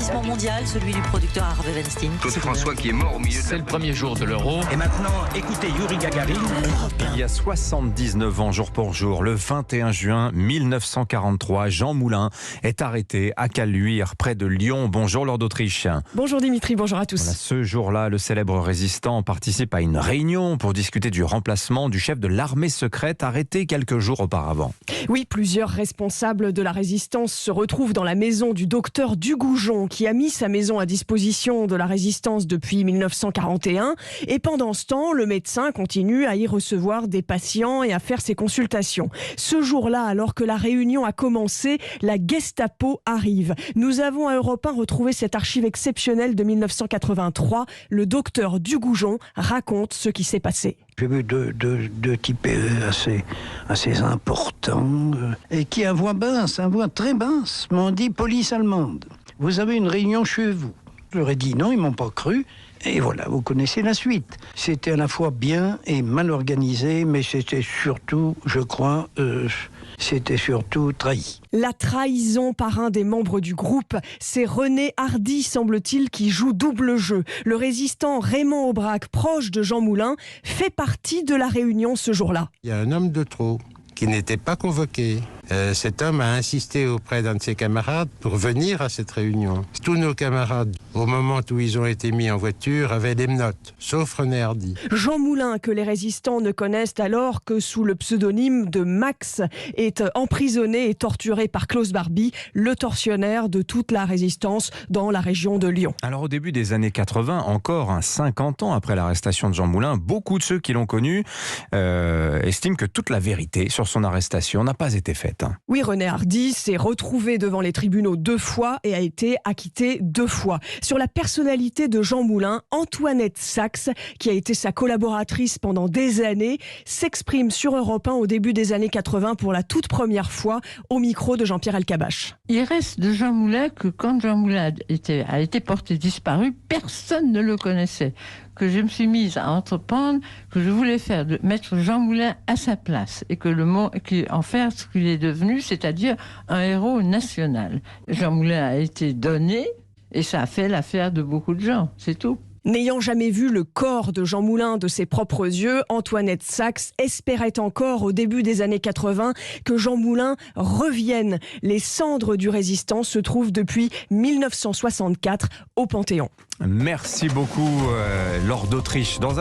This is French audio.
ravissement mondial, celui du producteur Harvey Weinstein. Claude François qui est mort au milieu de... C'est le premier jour de l'Euro. Et maintenant, écoutez Yuri Gagarin. Il y a 79 ans, jour pour jour, le 21 juin 1943, Jean Moulin est arrêté à Caluire, près de Lyon. Bonjour Lord d'Autriche. Bonjour Dimitri, bonjour à tous. Voilà, ce jour-là, le célèbre résistant participe à une réunion pour discuter du remplacement du chef de l'armée secrète arrêté quelques jours auparavant. Oui, plusieurs responsables de la résistance se retrouvent dans la maison du docteur Dugoujon, qui a mis sa maison à disposition de la résistance depuis 1941. Et pendant ce temps, le médecin continue à y recevoir des patients et à faire ses consultations. Ce jour-là, alors que la réunion a commencé, la Gestapo arrive. Nous avons à Europe 1 retrouvé cette archive exceptionnelle de 1983. Le docteur Dugoujon raconte ce qui s'est passé. J'ai vu deux types assez importants et qui, à voix basse, à voix très basse, m'ont dit « Police allemande, vous avez une réunion chez vous ». Je leur ai dit non, ils m'ont pas cru. Et voilà, vous connaissez la suite. C'était à la fois bien et mal organisé, mais c'était surtout, je crois, c'était surtout trahi. La trahison par un des membres du groupe, c'est René Hardy, semble-t-il, qui joue double jeu. Le résistant Raymond Aubrac, proche de Jean Moulin, fait partie de la réunion ce jour-là. Il y a un homme de trop qui n'était pas convoqué. Cet homme a insisté auprès d'un de ses camarades pour venir à cette réunion. Tous nos camarades, au moment où ils ont été mis en voiture, avaient des notes, sauf René Hardy. Jean Moulin, que les résistants ne connaissent alors que sous le pseudonyme de Max, est emprisonné et torturé par Klaus Barbie, le tortionnaire de toute la résistance dans la région de Lyon. Alors au début des années 80, encore 50 ans après l'arrestation de Jean Moulin, beaucoup de ceux qui l'ont connu estiment que toute la vérité sur son arrestation n'a pas été faite. Oui, René Hardy s'est retrouvé devant les tribunaux 2 fois et a été acquitté 2 fois. Sur la personnalité de Jean Moulin, Antoinette Saxe, qui a été sa collaboratrice pendant des années, s'exprime sur Europe 1 au début des années 80 pour la toute première fois au micro de Jean-Pierre Elkabbach. Il reste de Jean Moulin que quand Jean Moulin a été porté disparu, personne ne le connaissait. Que je me suis mise à entreprendre, que je voulais mettre Jean Moulin à sa place et en faire ce qu'il est devenu, c'est-à-dire un héros national. Jean Moulin a été donné et ça a fait l'affaire de beaucoup de gens, c'est tout. N'ayant jamais vu le corps de Jean Moulin de ses propres yeux, Antoinette Saxe espérait encore au début des années 80 que Jean Moulin revienne. Les cendres du résistant se trouvent depuis 1964 au Panthéon. Merci beaucoup, Lord d'Autriche. Dans un